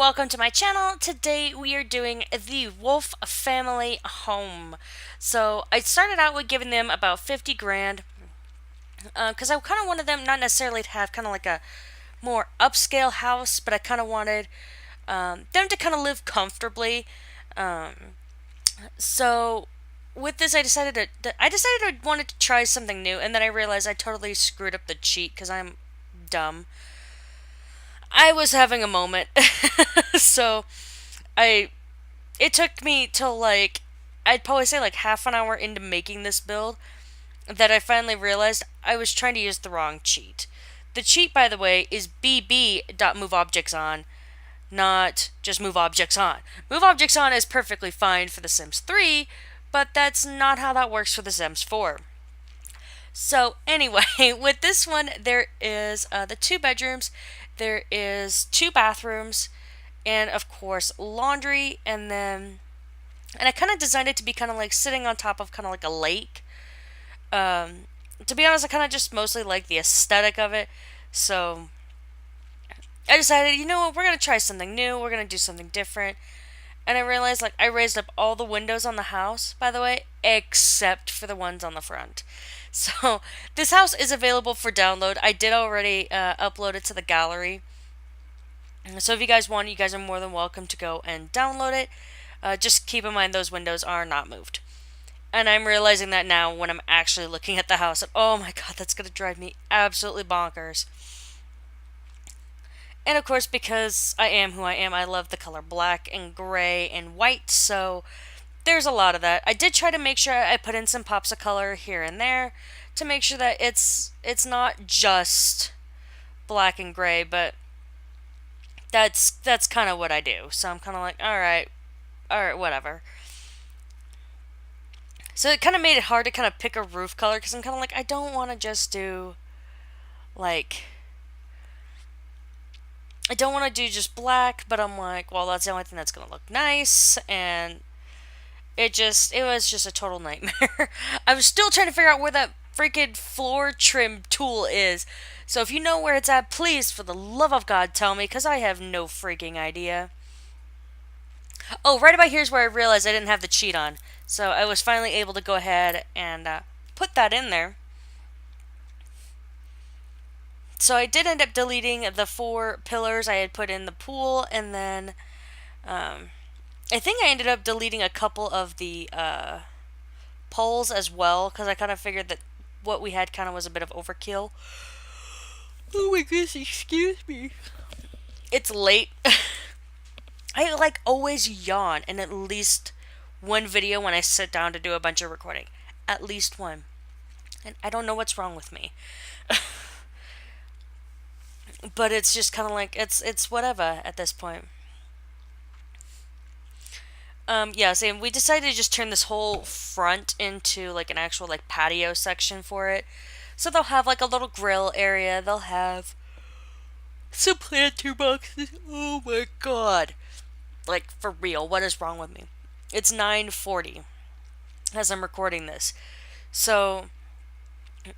welcome to my channel. Today we are doing the Wolff family home. So I started out with giving them about 50 grand because I kind of wanted them not necessarily to have kind of like a more upscale house, but I kind of wanted them to kind of live comfortably. Um, so with this, I decided I wanted to try something new, and then I realized I totally screwed up the cheat because I'm dumb. I was having a moment, so I it took me till like I'd probably say like half an hour into making this build that I finally realized I was trying to use the wrong cheat. The cheat, by the way, is bb.moveObjectsOn, not just move objects on. Move objects on is perfectly fine for The Sims 3, but that's not how that works for The Sims 4. So anyway, with this one, there is the 2 bedrooms, there is 2 bathrooms, and of course laundry, and I kind of designed it to be kind of like sitting on top of kind of like a lake. To be honest, I kind of just mostly like the aesthetic of it, so I decided, you know what, we're gonna try something new, we're gonna do something different. And I realized, like, I raised up all the windows on the house, by the way, except for the ones on the front. So, this house is available for download. I did already upload it to the gallery. So, if you guys want, you guys are more than welcome to go and download it. Just keep in mind those windows are not moved. And I'm realizing that now when I'm actually looking at the house. And, oh my god, that's going to drive me absolutely bonkers. And of course, because I am who I am, I love the color black and gray and white, so there's a lot of that. I did try to make sure I put in some pops of color here and there to make sure that it's not just black and gray, but that's kind of what I do. So I'm kind of like, all right, whatever. So it kind of made it hard to kind of pick a roof color because I'm kind of like, I don't want to just do like I don't want to do just black, but I'm like, well, that's the only thing that's going to look nice, and it was just a total nightmare. I was still trying to figure out where that freaking floor trim tool is. So if you know where it's at, please, for the love of God, tell me, because I have no freaking idea. Oh, right about here's where I realized I didn't have the cheat on. So I was finally able to go ahead and put that in there. So I did end up deleting the 4 pillars I had put in the pool, and then I think I ended up deleting a couple of the poles as well, because I kind of figured that what we had kind of was a bit of overkill. Oh my goodness, excuse me. It's late. I like always yawn in at least one video when I sit down to do a bunch of recording. At least one. And I don't know what's wrong with me. But it's just kind of like, it's whatever at this point. Yeah, so we decided to just turn this whole front into like an actual like patio section for it. So they'll have like a little grill area. They'll have some planter boxes. Oh my god. Like, for real, what is wrong with me? It's 9:40 as I'm recording this. So,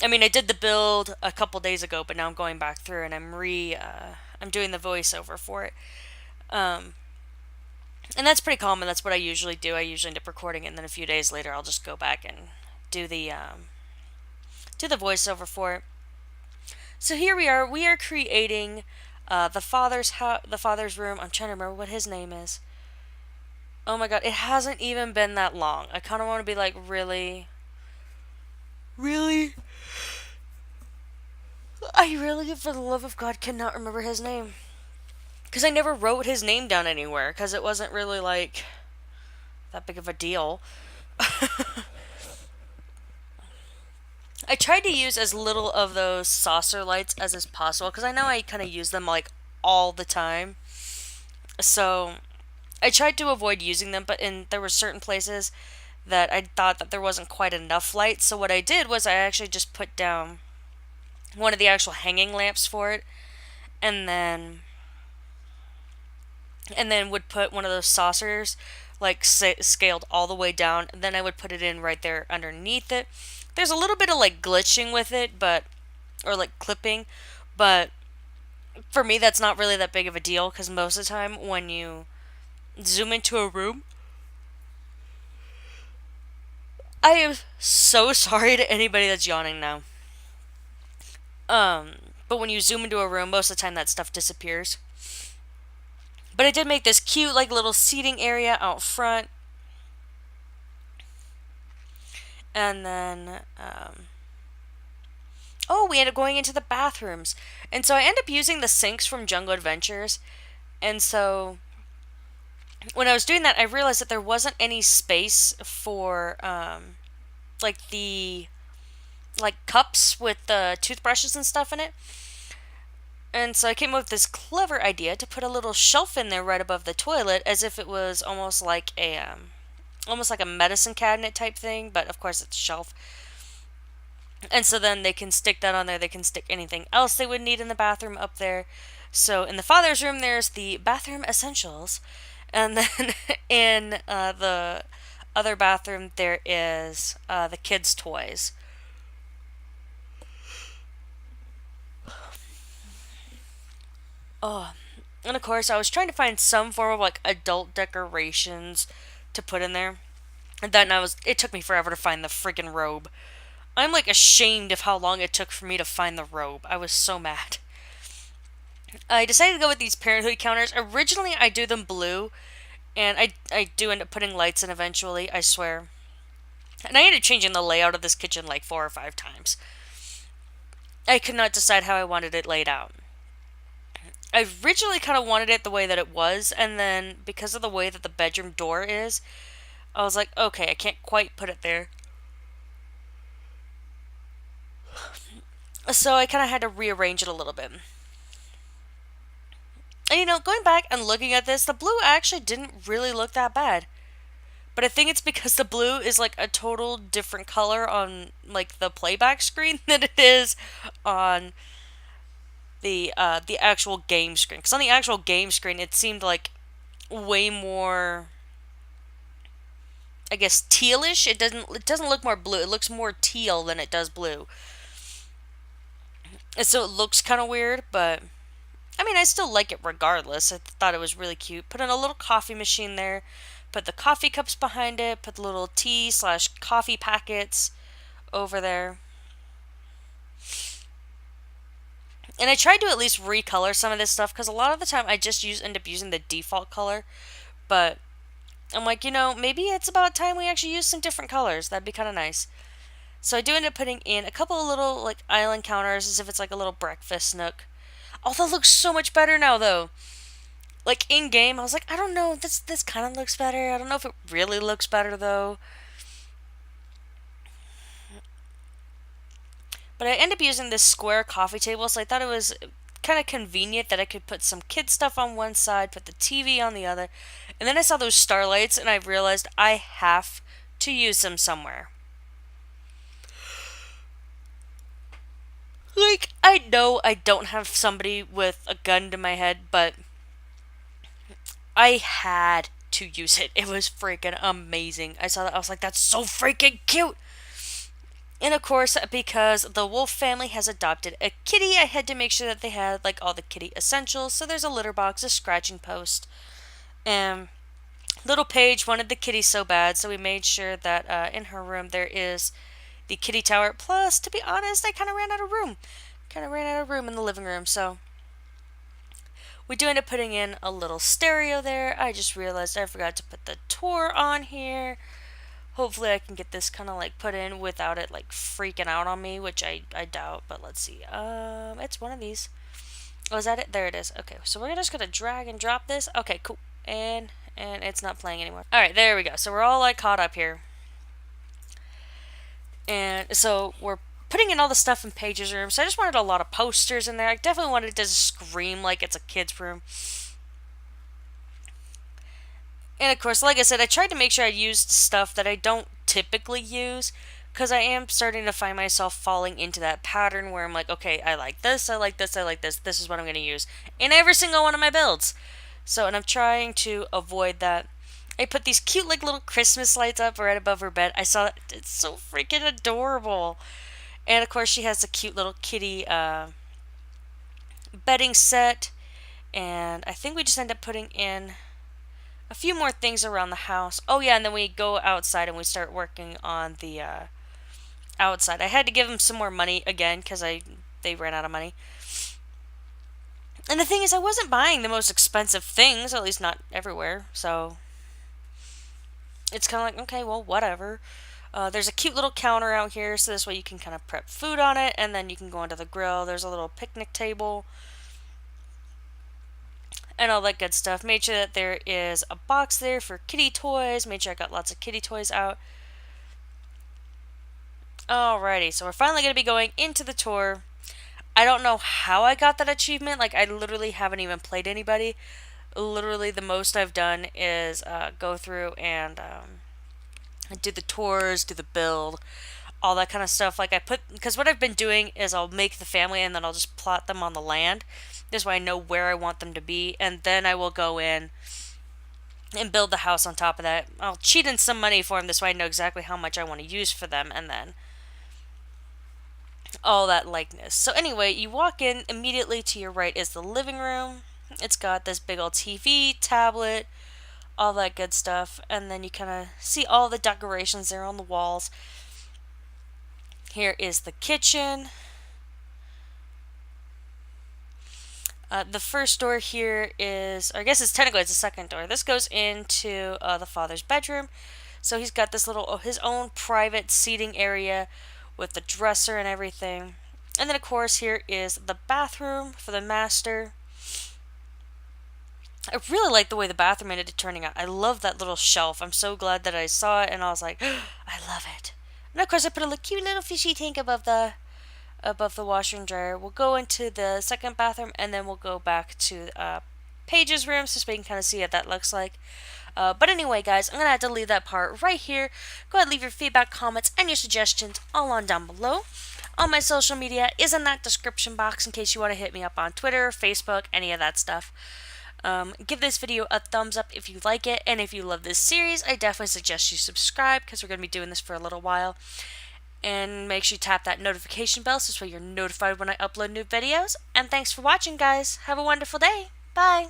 I mean, I did the build a couple days ago, but now I'm going back through and I'm doing the voiceover for it. And that's pretty common. That's what I usually do. I usually end up recording it, and then a few days later, I'll just go back and do the voiceover for it. So here we are. We are creating the father's room. I'm trying to remember what his name is. Oh my god, it hasn't even been that long. I kind of want to be like, really? Really? I really, for the love of God, cannot remember his name. Because I never wrote his name down anywhere, because it wasn't really, like, that big of a deal. I tried to use as little of those saucer lights as is possible, because I know I kind of use them, like, all the time. So, I tried to avoid using them, but there were certain places that I thought that there wasn't quite enough light. So what I did was I actually just put down one of the actual hanging lamps for it, and then would put one of those saucers like scaled all the way down, and then I would put it in right there underneath it. There's a little bit of like glitching with it, or like clipping, but For me, that's not really that big of a deal because most of the time when you zoom into a room, I am so sorry to anybody that's yawning now. Um, but when you zoom into a room, most of the time that stuff disappears. But I did make this cute, like, little seating area out front. And then, oh, we ended up going into the bathrooms. And so I ended up using the sinks from Jungle Adventures. And so when I was doing that, I realized that there wasn't any space for, like, the, like, cups with the toothbrushes and stuff in it. And so I came up with this clever idea to put a little shelf in there right above the toilet, as if it was almost like a medicine cabinet type thing, but of course it's a shelf. And so then they can stick that on there. They can stick anything else they would need in the bathroom up there. So in the father's room, there's the bathroom essentials, and then in the other bathroom, there is the kids' toys. Oh, and of course, I was trying to find some form of like adult decorations to put in there. And then it took me forever to find the friggin' robe. I'm like ashamed of how long it took for me to find the robe. I was so mad. I decided to go with these parenthood counters. Originally, I do them blue, and I do end up putting lights in eventually, I swear. And I ended up changing the layout of this kitchen like 4 or 5 times. I could not decide how I wanted it laid out. I originally kind of wanted it the way that it was, and then because of the way that the bedroom door is, I was like, okay, I can't quite put it there. So I kind of had to rearrange it a little bit. And going back and looking at this, the blue actually didn't really look that bad. But I think it's because the blue is like a total different color on like the playback screen than it is on the actual game screen. Because on the actual game screen, it seemed like way more, I guess, tealish. It doesn't look more blue. It looks more teal than it does blue. And so it looks kind of weird, but I mean, I still like it regardless. I thought it was really cute. Put in a little coffee machine there. Put the coffee cups behind it. Put the little tea/coffee packets over there. And I tried to at least recolor some of this stuff because a lot of the time I just end up using the default color. But I'm like, maybe it's about time we actually use some different colors. That'd be kind of nice. So I do end up putting in a couple of little like island counters as if it's like a little breakfast nook. Oh, that looks so much better now though. Like in game, I was like, I don't know, this kind of looks better. I don't know if it really looks better though. But I end up using this square coffee table, so I thought it was kind of convenient that I could put some kid stuff on one side, put the TV on the other. And then I saw those starlights and I realized I have to use them somewhere. Like, I know I don't have somebody with a gun to my head, but I had to use it. It was freaking amazing. I saw that. I was like, that's so freaking cute. And of course, because the Wolff family has adopted a kitty, I had to make sure that they had like all the kitty essentials. So there's a litter box, a scratching post, and little Paige wanted the kitty so bad, so we made sure that in her room there is the kitty tower. Plus, to be honest, I kind of ran out of room. In the living room, so we do end up putting in a little stereo there. I just realized I forgot to put the tour on here. Hopefully I can get this kind of like put in without it like freaking out on me, which I doubt, but let's see. It's one of these. Oh, is that it? There it is. Okay, so we're just gonna drag and drop this. Okay, cool. And it's not playing anymore. Alright, there we go. So we're all like caught up here. And so we're putting in all the stuff in Paige's room. So I just wanted a lot of posters in there. I definitely wanted it to scream like it's a kid's room. And of course, like I said, I tried to make sure I used stuff that I don't typically use because I am starting to find myself falling into that pattern where I'm like, okay, I like this, I like this, I like this. This is what I'm going to use in every single one of my builds. So, and I'm trying to avoid that. I put these cute like little Christmas lights up right above her bed. I saw it. It's so freaking adorable. And of course, she has a cute little kitty bedding set, and I think we just end up putting in a few more things around the house. Oh yeah, and then we go outside and we start working on the outside. I had to give them some more money again because they ran out of money. And the thing is, I wasn't buying the most expensive things, at least not everywhere. So it's kind of like, okay, well, whatever. There's a cute little counter out here, so this way you can kind of prep food on it, and then you can go onto the grill. There's a little picnic table and all that good stuff. Made sure that there is a box there for kitty toys. Made sure I got lots of kitty toys out. Alrighty, so we're finally going to be going into the tour. I don't know how I got that achievement. Like, I literally haven't even played anybody. Literally, the most I've done is go through and do the tours, do the build, all that kind of stuff. Like, because what I've been doing is I'll make the family and then I'll just plot them on the land. This way I know where I want them to be, and then I will go in and build the house on top of that. I'll cheat in some money for them, this way I know exactly how much I want to use for them, and then all that likeness. So anyway, you walk in, immediately to your right is the living room. It's got this big old TV, tablet, all that good stuff, and then you kind of see all the decorations there on the walls. Here is the kitchen. The first door here is, or I guess it's technically it's the second door. This goes into the father's bedroom. So he's got this little, his own private seating area with the dresser and everything. And then of course here is the bathroom for the master. I really like the way the bathroom ended up turning out. I love that little shelf. I'm so glad that I saw it and I was like, I love it. And of course I put a cute little fishy tank above the washer and dryer. We'll go into the second bathroom and then we'll go back to Paige's room so we can kind of see what that looks like. But anyway, guys, I'm going to have to leave that part right here. Go ahead and leave your feedback, comments, and your suggestions all on down below. All my social media is in that description box in case you want to hit me up on Twitter, Facebook, any of that stuff. Give this video a thumbs up if you like it, and if you love this series, I definitely suggest you subscribe because we're going to be doing this for a little while. And make sure you tap that notification bell so you're notified when I upload new videos. And thanks for watching, guys. Have a wonderful day. Bye.